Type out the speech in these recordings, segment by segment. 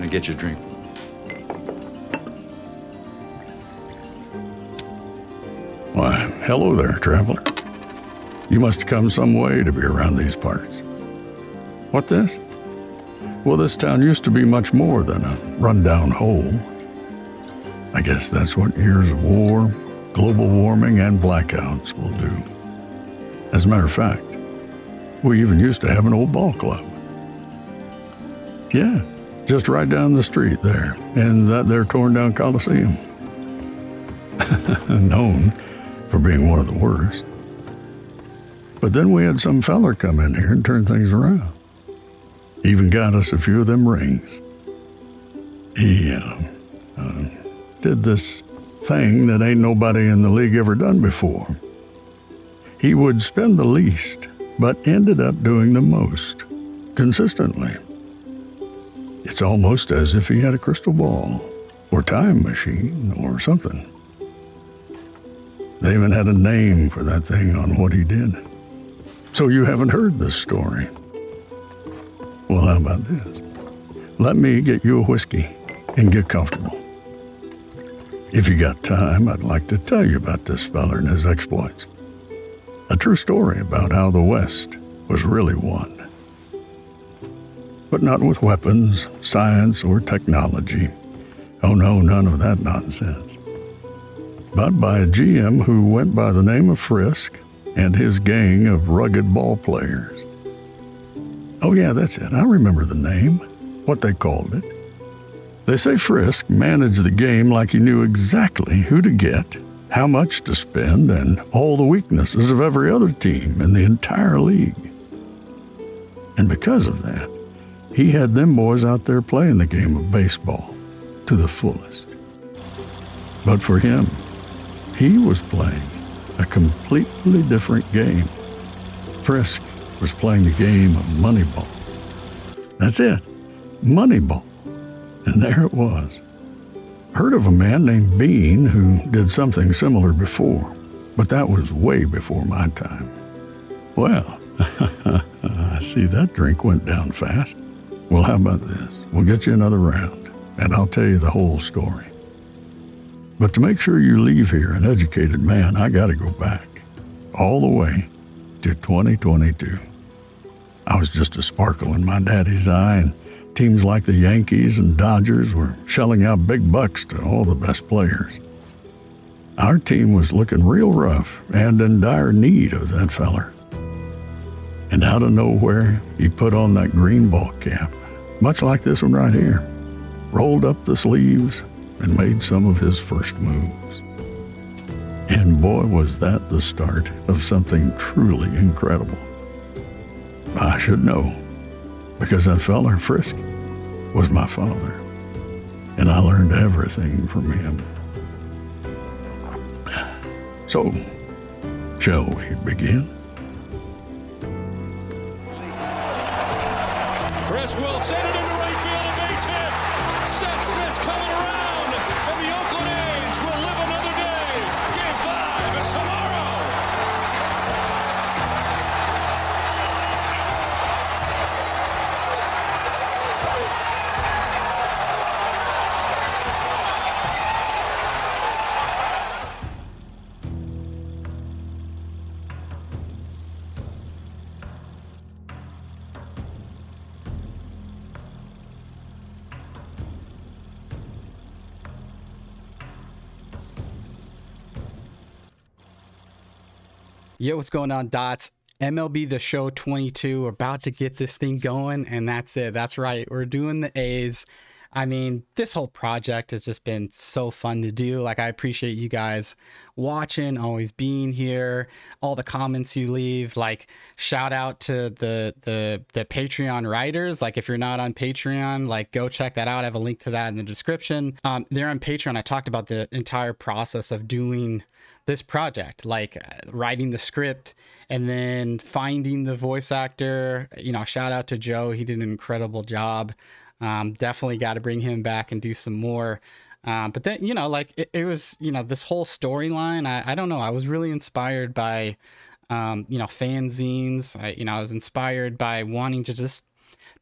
me get you a drink. Why, hello there, traveler. You must have come some way to be around these parts. What this? Well, this town used to be much more than a rundown hole. I guess that's what years of war, global warming, and blackouts will do. As a matter of fact, we even used to have an old ball club. Yeah, just right down the street there, in that there torn down Coliseum. Known for being one of the worst. But then we had some feller come in here and turn things around. Even got us a few of them rings. He did this thing that ain't nobody in the league ever done before. He would spend the least, but ended up doing the most, consistently. It's almost as if he had a crystal ball, or time machine, or something. They even had a name for that thing on what he did. So you haven't heard this story. Well, how about this? Let me get you a whiskey and get comfortable. If you got time, I'd like to tell you about this feller and his exploits. A true story about how the West was really won. But not with weapons, science, or technology. Oh no, none of that nonsense. But by a GM who went by the name of Frisk and his gang of rugged ball players. Oh yeah, that's it. I remember the name, what they called it. They say Frisk managed the game like he knew exactly who to get, how much to spend, and all the weaknesses of every other team in the entire league. And because of that, he had them boys out there playing the game of baseball to the fullest. But for him, he was playing a completely different game. Frisk was playing the game of Moneyball. That's it, Moneyball. And there it was. Heard of a man named Bean who did something similar before, but that was way before my time. Well, I see that drink went down fast. Well, how about this? We'll get you another round, and I'll tell you the whole story. But to make sure you leave here an educated man, I gotta go back, all the way to 2022. I was just a sparkle in my daddy's eye, and teams like the Yankees and Dodgers were shelling out big bucks to all the best players. Our team was looking real rough and in dire need of that feller. And out of nowhere, he put on that green ball cap, much like this one right here, rolled up the sleeves, and made some of his first moves. And boy, was that the start of something truly incredible. I should know, because that feller, Frisk, was my father, and I learned everything from him. So, shall we begin? Chris will send it into right field, a base hit. Seth Smith's coming around, and the Oakland A's will live another day. Game 5 is tomorrow. Yo, what's going on, Dots? MLB The Show 22. We're about to get this thing going, and that's it. That's right. We're doing the A's. I mean, this whole project has just been so fun to do. Like, I appreciate you guys watching, always being here, all the comments you leave. Like, shout out to the Patreon writers. Like, if you're not on Patreon, like, go check that out. I have a link to that in the description. There on Patreon, I talked about the entire process of doing this project, like writing the script and then finding the voice actor. You know, shout out to Joe. He did an incredible job. Definitely got to bring him back and do some more. But then, you know, like it was, you know, this whole storyline, I don't know. I was really inspired by, you know, fanzines. I was inspired by wanting to just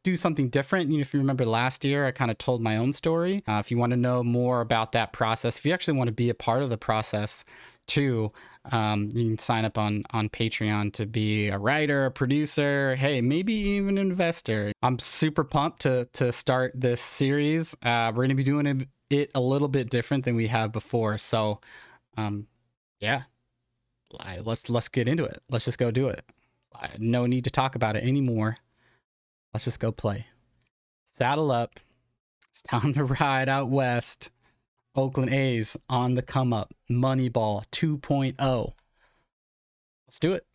do something different. You know, if you remember last year, I kind of told my own story. If you want to know more about that process, if you actually want to be a part of the process too, you can sign up on Patreon to be a writer, a producer, hey, maybe even an investor. I'm super pumped to start this series. We're going to be doing it a little bit different than we have before. So, yeah, let's get into it. Let's just go do it. No need to talk about it anymore. Let's just go play. Saddle up. It's time to ride out west. Oakland A's on the come up. Moneyball 2.0. Let's do it.